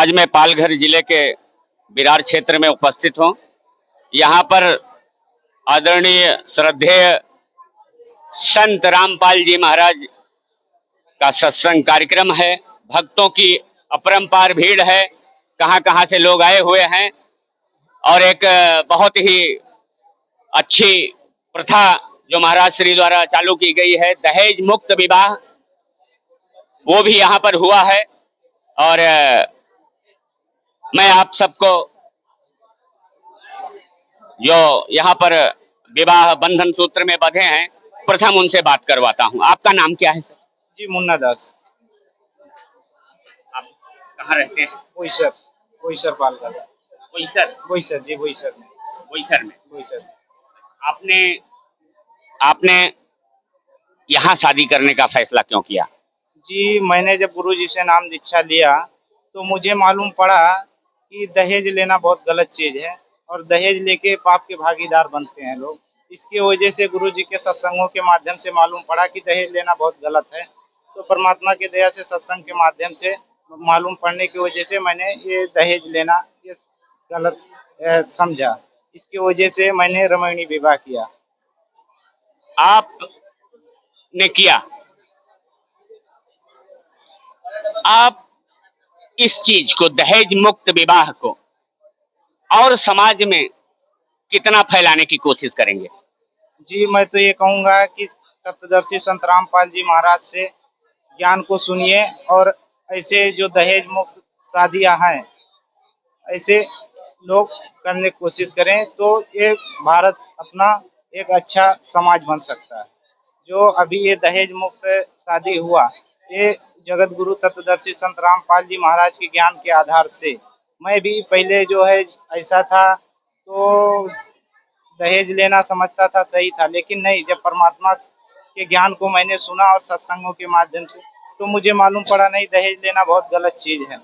आज मैं पालघर जिले के विरार क्षेत्र में उपस्थित हूँ। यहाँ पर आदरणीय श्रद्धेय संत रामपाल जी महाराज का सत्संग कार्यक्रम है। भक्तों की अपरंपार भीड़ है, कहाँ कहाँ से लोग आए हुए हैं और एक बहुत ही अच्छी प्रथा जो महाराज श्री द्वारा चालू की गई है, दहेज मुक्त विवाह, वो भी यहाँ पर हुआ है। और मैं आप सबको जो यहाँ पर विवाह बंधन सूत्र में बंधे हैं, प्रथम उनसे बात करवाता हूँ। आपका नाम क्या है सर? जी मुन्ना दास। आप कहाँ रहते हैं? बोईसर, बोईसर पालघर। बोईसर? बोईसर जी, बोईसर में। बोईसर में? बोईसर। आपने आपने यहाँ शादी करने का फैसला क्यों किया? जी मैंने जब गुरुजी से नाम दीक्षा लिया तो मुझे मालूम पड़ा कि दहेज लेना बहुत गलत चीज है और दहेज लेके पाप के भागीदार बनते हैं लोग। इसकी वजह से गुरुजी के सत्संगों के माध्यम से मालूम पड़ा कि दहेज लेना बहुत गलत है। तो परमात्मा की दया से सत्संग के माध्यम से मालूम पड़ने की वजह से मैंने ये दहेज लेना ये गलत समझा। इसकी वजह से मैंने रमणीय विवाह किया। आपने किया, आप इस चीज को, दहेज मुक्त विवाह को और समाज में कितना फैलाने की कोशिश करेंगे? जी मैं तो ये कहूँगा कि तत्वदर्शी संत रामपाल जी महाराज से ज्ञान को सुनिए और ऐसे जो दहेज मुक्त शादियाँ हैं ऐसे लोग करने की कोशिश करें तो ये भारत अपना एक अच्छा समाज बन सकता है। जो अभी ये दहेज मुक्त शादी हुआ, ये जगत गुरु तत्वदर्शी संत रामपाल जी महाराज के ज्ञान के आधार से। मैं भी पहले जो है ऐसा था तो दहेज लेना समझता था सही था, लेकिन नहीं, जब परमात्मा के ज्ञान को मैंने सुना और सत्संगों के माध्यम से तो मुझे मालूम पड़ा नहीं, दहेज लेना बहुत गलत चीज है।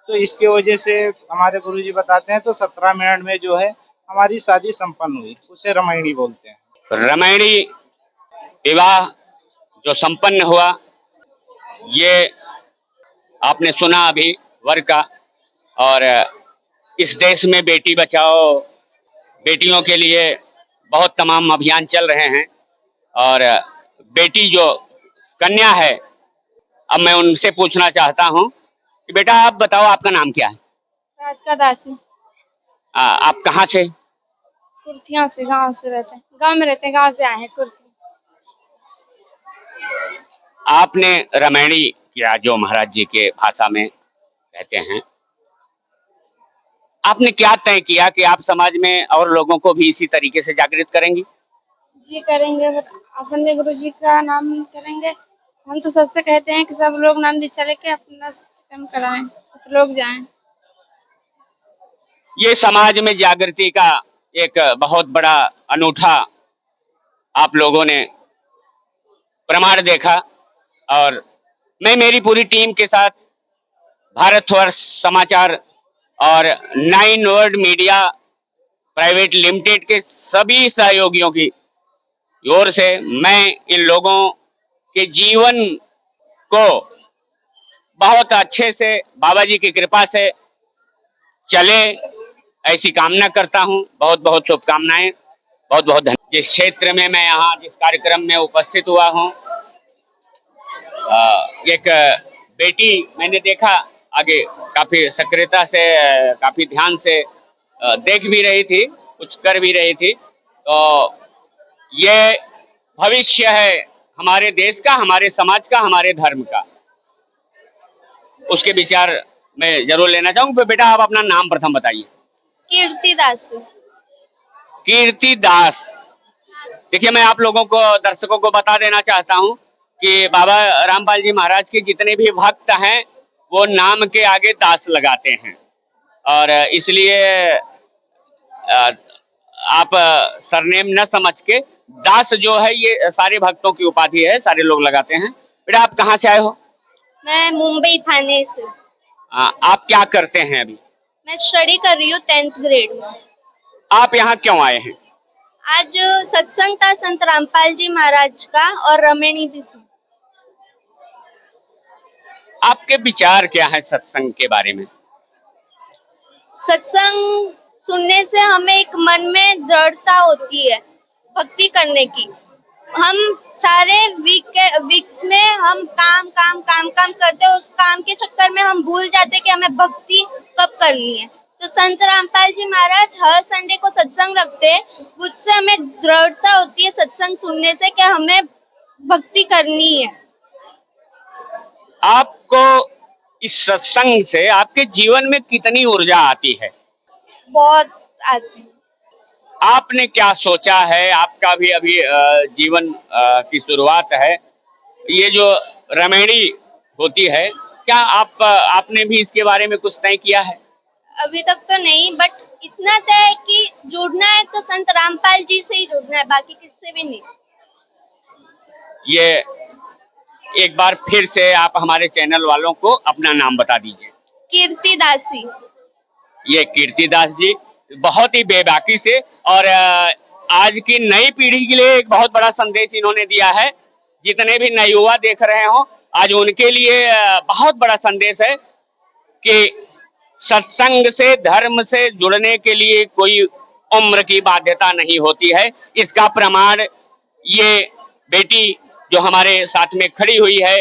तो इसके वजह से हमारे गुरुजी बताते हैं तो 17 मिनट में जो है हमारी शादी संपन्न हुई, उसे रामायणी बोलते हैं। रामायणी विवाह जो संपन्न हुआ, ये आपने सुना अभी वर का। और इस देश में बेटी बचाओ, बेटियों के लिए बहुत तमाम अभियान चल रहे हैं। और बेटी जो कन्या है, अब मैं उनसे पूछना चाहता हूँ कि बेटा आप बताओ, आपका नाम क्या है? राधिका दासी। आप कहाँ से? कुर्थिया से, गांव से रहते हैं, गांव में रहते हैं, गांव से आए हैं कुर्थी। आपने रामायणी किया, जो महाराज जी के भाषा में कहते हैं। आपने क्या तय किया कि आप समाज में और लोगों को भी इसी तरीके से जागृत करेंगी? जी करेंगे, अपने गुरु जी का नाम करेंगे। हम तो सबसे कहते हैं कि सब लोग नाम दीक्षा लेके अपना काम कराएं, सब लोग जाएं। ये समाज में जागृति का एक बहुत बड़ा अनूठा आप लोगों ने प्रमाण देखा। और मैं मेरी पूरी टीम के साथ भारतवर्ष समाचार और 9 वर्ल्ड मीडिया प्राइवेट लिमिटेड के सभी सहयोगियों की ओर से मैं इन लोगों के जीवन को बहुत अच्छे से बाबा जी की कृपा से चले, ऐसी कामना करता हूं। बहुत बहुत शुभकामनाएं, बहुत बहुत धन्यवाद। जिस क्षेत्र में मैं यहाँ जिस कार्यक्रम में उपस्थित हुआ हूँ, एक बेटी मैंने देखा आगे काफी सक्रियता से, काफी ध्यान से देख भी रही थी, कुछ कर भी रही थी। तो ये भविष्य है हमारे देश का, हमारे समाज का, हमारे धर्म का। उसके विचार मैं जरूर लेना चाहूंगा। बेटा आप अपना नाम प्रथम बताइए। कीर्ति दास। कीर्ति दास। देखिए, मैं आप लोगों को, दर्शकों को बता देना चाहता हूँ कि बाबा रामपाल जी महाराज के जितने भी भक्त हैं वो नाम के आगे दास लगाते हैं। और इसलिए आप सरनेम न समझ के दास जो है ये सारे भक्तों की उपाधि है, सारे लोग लगाते हैं। बेटा आप कहाँ से आए हो? मैं मुंबई थाने से। आप क्या करते हैं अभी? मैं स्टडी कर रही हूँ 10th ग्रेड में। आप यहाँ क्यों आए हैं? आज सत्संग था संत रामपाल जी महाराज का और रामायणी भी थी। आपके विचार क्या है सत्संग के बारे में? सत्संग सुनने से हमें एक मन में दृढ़ता होती है भक्ति करने की। हम सारे वीक्स में हम काम काम काम काम करते हैं, उस काम के चक्कर में हम भूल जाते हैं कि हमें भक्ति कब करनी है। तो संत रामपाल जी महाराज हर संडे को सत्संग रखते हैं, उससे हमें दृढ़ता होती है सत्संग सुनने से कि हमें भक्ति करनी है। आपको इस सत्संग से आपके जीवन में कितनी ऊर्जा आती है? बहुत आती है। आपने क्या सोचा है? आपका भी अभी जीवन की शुरुआत है। ये जो रमैणी होती है, क्या आपने भी इसके बारे में कुछ तय किया है? अभी तक तो नहीं, बट इतना तय है कि जुड़ना है तो संत रामपाल जी से ही जुड़ना है, बाकी किससे भी नहीं। ये एक बार फिर से आप हमारे चैनल वालों को अपना नाम बता दीजिए। कीर्ति दासी। ये कीर्ति दास जी बहुत ही बेबाकी से और आज की नई पीढ़ी के लिए एक बहुत बड़ा संदेश इन्होंने दिया है। जितने भी नए युवा देख रहे हो, आज उनके लिए बहुत बड़ा संदेश है कि सत्संग से, धर्म से जुड़ने के लिए कोई उम्र की बाध्यता नहीं होती है। इसका प्रमाण ये बेटी जो हमारे साथ में खड़ी हुई है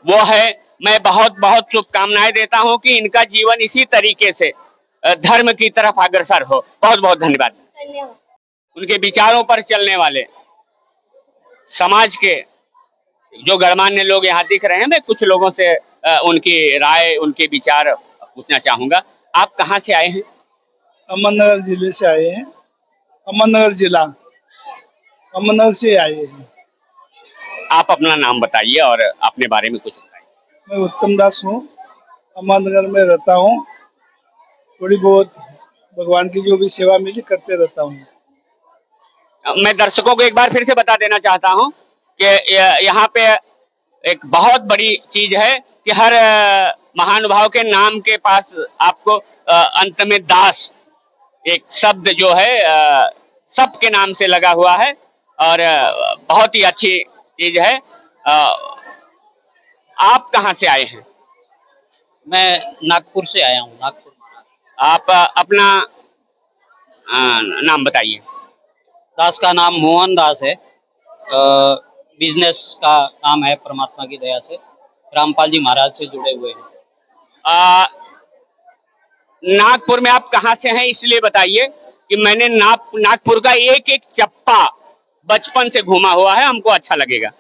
वो है। मैं बहुत बहुत शुभकामनाएं देता हूं कि इनका जीवन इसी तरीके से धर्म की तरफ अग्रसर हो। बहुत बहुत धन्यवाद। धन्यवाद। उनके विचारों पर चलने वाले समाज के जो गणमान्य लोग यहाँ दिख रहे हैं, मैं कुछ लोगों से उनकी राय, उनके विचार पूछना चाहूंगा। आप कहाँ से आए हैं? अहमदनगर जिले से आए हैं। अहमदनगर जिला, अहमदनगर से आए हैं। आप अपना नाम बताइए और अपने बारे में कुछ बताइए। मैं उत्तम दास हूँ, अहमदनगर में रहता हूँ। थोड़ी बहुत भगवान की जो भी सेवा मिली करते रहता हूँ। मैं दर्शकों को एक बार फिर से बता देना चाहता हूँ कि यहाँ पे एक बहुत बड़ी चीज है कि हर महानुभाव के नाम के पास आपको अंत में दास एक शब्द जो है सबके नाम से लगा हुआ है और बहुत ही अच्छी चीज है। आप कहाँ से आए हैं? मैं नागपुर से आया हूँ, नागपुर। आप अपना नाम बताइए। दास का नाम मोहन दास है। बिजनेस का काम है, परमात्मा की दया से रामपाल जी महाराज से जुड़े हुए हैं। नागपुर में आप कहाँ से हैं इसलिए बताइए कि मैंने नागपुर का एक एक चप्पा बचपन से घूमा हुआ है, हमको अच्छा लगेगा।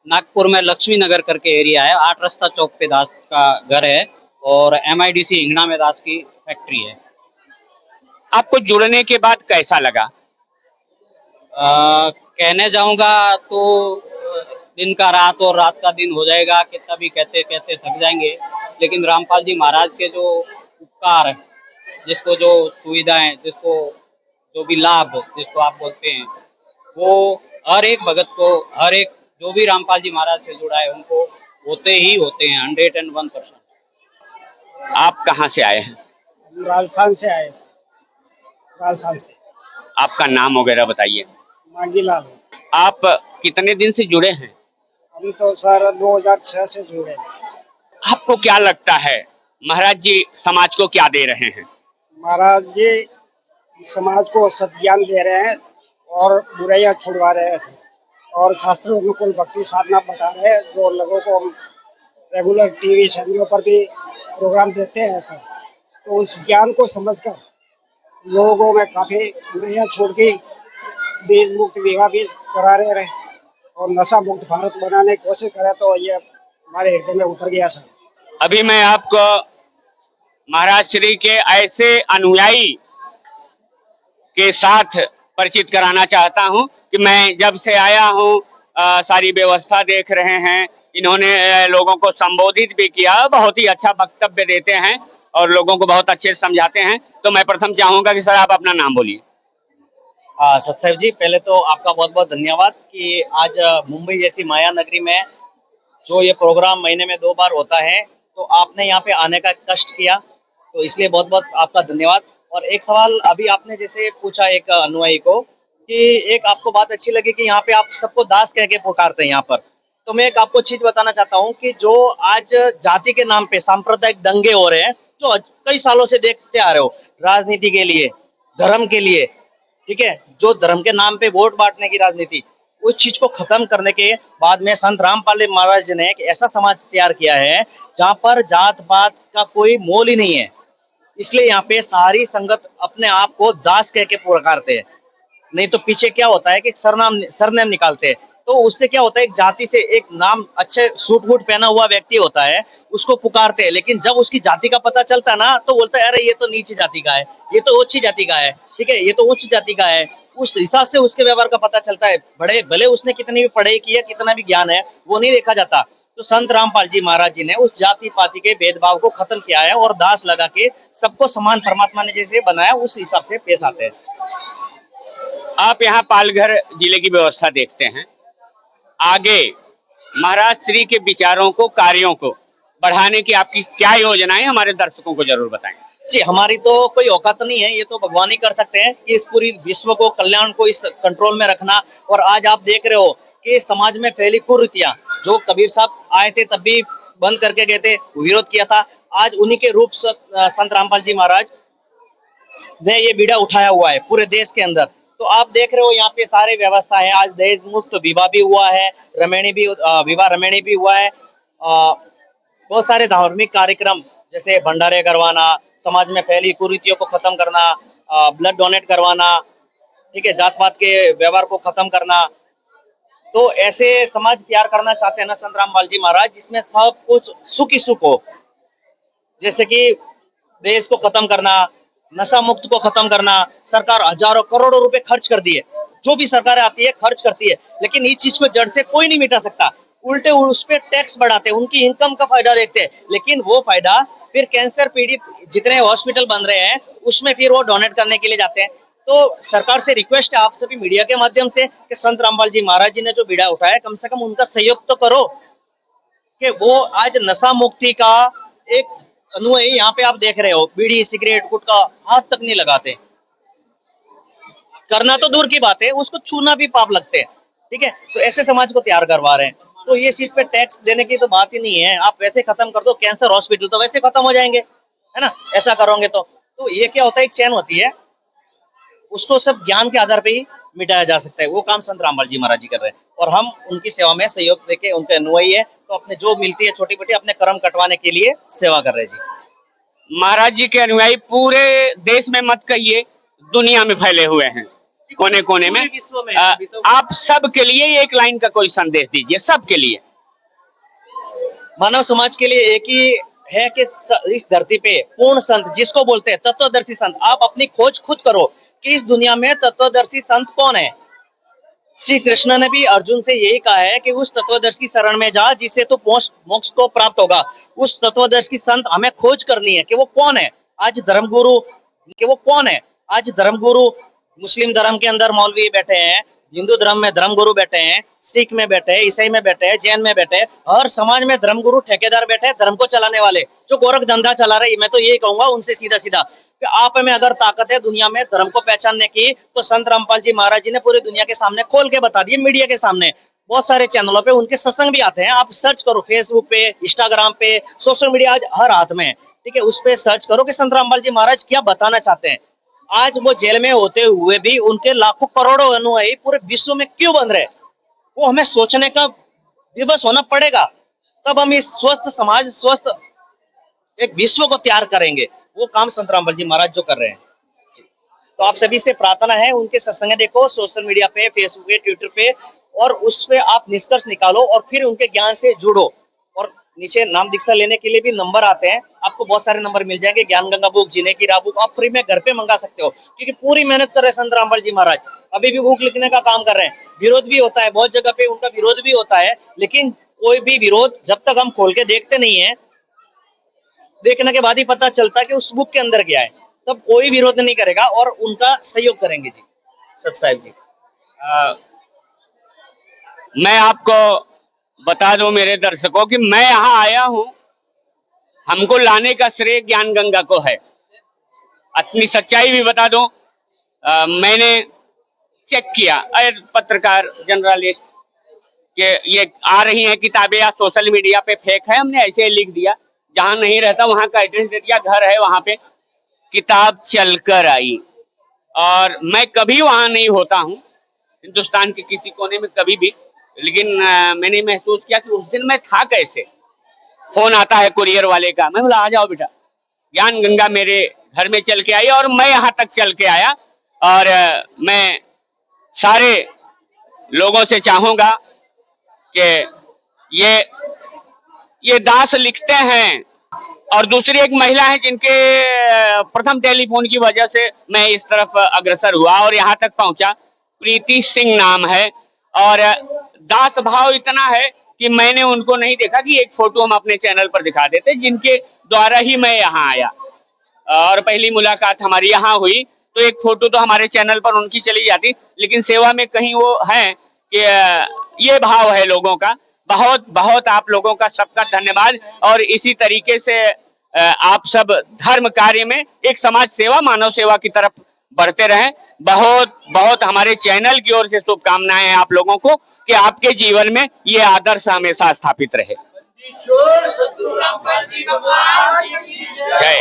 नागपुर में लक्ष्मी नगर करके एरिया है, 8 रास्ता चौक पे दास का घर है और MIDC हिंगना में दास की फैक्ट्री है। आपको जुड़ने के बाद कैसा लगा? कहने जाऊंगा तो दिन का रात और रात का दिन हो जाएगा, कितना भी कहते कहते थक जाएंगे। लेकिन रामपाल जी महाराज के जो उपकार है, जिसको जो सुविधाएं, जिसको जो भी लाभ जिसको आप बोलते हैं, वो हर एक भगत को, हर एक जो भी रामपाल जी महाराज से जुड़ा है उनको होते ही होते हैं, 101%। आप कहाँ से आए हैं? राजस्थान से आए, राजस्थान से। आपका नाम वगैरह बताइए। मांगीलाल। आप कितने दिन से जुड़े हैं? हम तो सर 2006 से जुड़े। आपको क्या लगता है महाराज जी समाज को क्या दे रहे हैं? महाराज जी समाज को सत्ज्ञान दे रहे हैं और बुराइयां छुड़वा रहे हैं और शास्त्रों अनुकूल भक्ति साधना बता रहे हैं, जो लोगों को हम रेगुलर टीवी चैनलों पर भी प्रोग्राम देते हैं सर। तो उस ज्ञान को समझकर लोगों में काफी बुराइयां छोड़ के देश मुक्त विवाह भी करा रहे और नशा मुक्त भारत बनाने की कोशिश करे, तो ये हमारे हृदय में उतर गया सर। अभी मैं आपको महाराज श्री के ऐसे अनुयायी के साथ परिचित कराना चाहता हूं कि मैं जब से आया हूं सारी व्यवस्था देख रहे हैं। इन्होंने लोगों को संबोधित भी किया, बहुत ही अच्छा वक्तव्य देते हैं और लोगों को बहुत अच्छे से समझाते हैं। तो मैं प्रथम चाहूंगा कि सर आप अपना नाम बोलिए। सतसाहेब जी, पहले तो आपका बहुत बहुत धन्यवाद कि आज मुंबई जैसी माया नगरी में जो ये प्रोग्राम महीने में 2 बार होता है, तो आपने यहाँ पे आने का कष्ट किया, तो इसलिए बहुत बहुत आपका धन्यवाद। और एक सवाल अभी आपने जैसे पूछा एक अनुयायी को कि एक आपको बात अच्छी लगी कि यहाँ पे आप सबको दास कह के पुकारते हैं यहाँ पर, तो मैं एक आपको चीज बताना चाहता हूँ कि जो आज जाति के नाम पे सांप्रदायिक दंगे हो रहे हैं, जो कई सालों से देखते आ रहे हो, राजनीति के लिए, धर्म के लिए, ठीक है, जो धर्म के नाम पे वोट बांटने की राजनीति, उस चीज को खत्म करने के बाद में संत रामपाल जी महाराज जी ने एक ऐसा समाज तैयार किया है जहाँ पर जात पात का कोई मोल ही नहीं है। इसलिए यहाँ पे सारी संगत अपने आप को दास कह के पुकारते हैं। नहीं तो पीछे क्या होता है कि सरनेम निकालते हैं, तो उससे क्या होता है, एक जाति से एक नाम अच्छे सूट वूट पहना हुआ व्यक्ति होता है, उसको पुकारते हैं, लेकिन जब उसकी जाति का पता चलता है ना, तो बोलता है अरे ये तो नीची जाति का है, ये तो ऊंची जाति का है, ठीक है, ये तो ऊंची जाति का है। उस हिसाब से उसके व्यवहार का पता चलता है। बड़े भले उसने कितनी भी पढ़ाई की है, कितना भी ज्ञान है, वो नहीं देखा जाता। तो संत रामपाल जी महाराज जी ने उस जाति पाति के भेदभाव को खत्म किया है और दास लगा के सबको समान परमात्मा ने जैसे बनाया उस हिसाब से पेश आते हैं। आप यहाँ पालघर जिले की व्यवस्था देखते हैं, आगे महाराज श्री के विचारों को, कार्यों को बढ़ाने की आपकी क्या योजना है, हमारे दर्शकों को जरूर बताएं। जी, हमारी तो कोई औकात नहीं है, ये तो भगवान ही कर सकते हैं कि इस पूरी विश्व को, कल्याण को इस कंट्रोल में रखना। और आज आप देख रहे हो कि समाज में फैली कुरीतियां, जो कबीर साहब आए थे तब भी बंद करके गए थे, विरोध किया था, आज उन्हीं के रूप संत रामपाल जी महाराज ने ये बीड़ा उठाया हुआ है पूरे देश के अंदर। तो आप देख रहे हो यहाँ पे सारी व्यवस्था है। आज दहेज मुक्त विवाह भी हुआ है, विवाह रमणी भी हुआ है। बहुत सारे धार्मिक कार्यक्रम जैसे भंडारे करवाना, समाज में फैली कुरीतियों को खत्म करना, ब्लड डोनेट करवाना, ठीक है, जात पात के व्यवहार को खत्म करना। तो ऐसे समाज तैयार करना चाहते हैं ना संत रामपाल जी महाराज, जिसमें सब कुछ सुख ही सुख हो। जैसे कि देश को खत्म करना, नशा मुक्त को खत्म करना। सरकार हजारों करोड़ों रुपए खर्च कर दिए, जो भी सरकार आती है खर्च करती है, लेकिन इस चीज को जड़ से कोई नहीं मिटा सकता। उल्टे उस पे टैक्स बढ़ाते हैं, उनकी इनकम का फायदा देखते हैं, लेकिन वो फायदा फिर कैंसर पीड़ित जितने हॉस्पिटल बन रहे हैं उसमें फिर वो डोनेट करने के लिए जाते हैं। तो सरकार से रिक्वेस्ट है आप सभी मीडिया के माध्यम से कि संत रामपाल जी महाराज जी ने जो बीड़ा उठाया, कम से कम उनका सहयोग तो करो कि वो आज नशा मुक्ति का एक अनुयायी, यहाँ पे आप देख रहे हो बीड़ी सिगरेट गुटखा हाथ तक नहीं लगाते। करना तो दूर की बात है, उसको छूना भी पाप लगते हैं, ठीक है। तो ऐसे समाज को तैयार करवा रहे हैं। तो ये चीज पे टैक्स देने की तो बात ही नहीं है। आप वैसे खत्म कर दो, कैंसर हॉस्पिटल तो वैसे खत्म हो जाएंगे, है ना, ऐसा करोगे तो ये क्या होता है, एक चैन होती है, उसको सब ज्ञान के आधार पे ही मिटाया जा सकता है। वो काम संत रामपाल जी महाराज जी कर रहे हैं और हम उनकी सेवा में सहयोग देके, उनके अनुयायी है, तो अपने जो मिलती है छोटी मोटी अपने कर्म कटवाने के लिए सेवा कर रहे हैं जी। महाराज जी के अनुयायी पूरे देश में मत कहिए, दुनिया में फैले हुए हैं, कोने कोने में, विश्व में। आप सब के लिए एक लाइन का कोई संदेश दीजिए, सबके लिए। मानव समाज के लिए एक ही है कि इस धरती पे पूर्ण संत जिसको बोलते हैं तत्वदर्शी संत, आप अपनी खोज खुद करो कि इस दुनिया में तत्वदर्शी संत कौन है। श्री कृष्ण ने भी अर्जुन से यही कहा है कि उस तत्वदर्शी की शरण में जा जिससे तो मोक्ष को प्राप्त होगा। उस तत्वदर्शी संत हमें खोज करनी है कि वो कौन है। आज धर्मगुरु कि वो कौन है, आज धर्मगुरु मुस्लिम धर्म के अंदर मौलवी बैठे हैं, हिंदू धर्म में धर्मगुरु बैठे हैं, सिख में बैठे हैं, ईसाई में बैठे हैं, जैन में बैठे हैं, हर समाज में धर्मगुरु ठेकेदार बैठे हैं, धर्म को चलाने वाले जो गोरख धंधा चला रहे। मैं तो यही कहूंगा उनसे सीधा सीधा कि आप में अगर ताकत है दुनिया में धर्म को पहचानने की, तो संत रामपाल जी महाराज जी ने पूरी दुनिया के सामने खोल के बता दिए, मीडिया के सामने। बहुत सारे चैनलों पे उनके सत्संग भी आते हैं, आप सर्च करो फेसबुक पे, इंस्टाग्राम पे, सोशल मीडिया आज हर हाथ में, ठीक है, उस पे सर्च करो कि संत रामपाल जी महाराज क्या बताना चाहते हैं। आज वो जेल में होते हुए भी उनके लाखों करोड़ों अनुयायी पूरे विश्व में क्यों बन रहे, वो हमें सोचने का विवश होना पड़ेगा। तब हम इस स्वस्थ समाज, स्वस्थ एक विश्व को तैयार करेंगे। वो काम संत रामपाल जी महाराज जो कर रहे हैं। तो आप सभी से प्रार्थना है, उनके सत्संग देखो सोशल मीडिया पे, फेसबुक पे, ट्विटर पे, और उस पे आप निष्कर्ष निकालो और फिर उनके ज्ञान से जुड़ो। और नीचे नाम दीक्षा लेने के लिए भी नंबर आते हैं, आपको बहुत सारे नंबर मिल जाएंगे। ज्ञान गंगा बुक, जीने की राह बुक आप फ्री में घर पे मंगा सकते हो, क्योंकि पूरी मेहनत कर रहे हैं संत रामपाल जी महाराज। अभी भी बुक लिखने का काम कर रहे हैं। विरोध भी होता है, बहुत जगह पे उनका विरोध भी होता है, लेकिन कोई भी विरोध जब तक हम खोल के देखते नहीं है, देखने के बाद ही पता चलता है कि उस बुक के अंदर क्या है, तब कोई विरोध नहीं करेगा और उनका सहयोग करेंगे जी। सत साहिब जी, मैं आपको बता दूं मेरे दर्शकों कि मैं यहाँ आया हूँ, हमको लाने का श्रेय ज्ञान गंगा को है। अपनी सच्चाई भी बता दूं, मैंने चेक किया, पत्रकार जर्नलिस्ट के ये आ रही हैं किताबें या सोशल मीडिया पे फेक है, हमने ऐसे ही लिख दिया। जहां नहीं रहता वहां का एड्रेस दे दिया, घर है वहां पे। किताब चलकर आई, और मैं कभी वहां नहीं होता हूँ हिंदुस्तान के किसी कोने में कभी भी, लेकिन मैंने महसूस किया कि उस दिन मैं था कैसे। फोन आता है कुरियर वाले का, मैं बोला आ जाओ बेटा। ज्ञान गंगा मेरे घर में चल के आई और मैं यहाँ तक चल के आया। और मैं सारे लोगों से चाहूंगा कि ये दास लिखते हैं। और दूसरी एक महिला है जिनके प्रथम टेलीफोन की वजह से मैं इस तरफ अग्रसर हुआ और यहाँ तक पहुंचा। प्रीति सिंह नाम है, और दास भाव इतना है कि मैंने उनको नहीं देखा कि एक फोटो हम अपने चैनल पर दिखा देते, जिनके द्वारा ही मैं यहाँ आया और पहली मुलाकात हमारी यहाँ हुई। तो एक फोटो तो हमारे चैनल पर उनकी चली जाती, लेकिन सेवा में कहीं वो है कि ये भाव है लोगों का। बहुत बहुत आप लोगों का सबका धन्यवाद। और इसी तरीके से आप सब धर्म कार्य में एक समाज सेवा, मानव सेवा की तरफ बढ़ते रहें। बहुत बहुत हमारे चैनल की ओर से शुभकामनाएं हैं आप लोगों को कि आपके जीवन में ये आदर्श हमेशा स्थापित रहे। जय।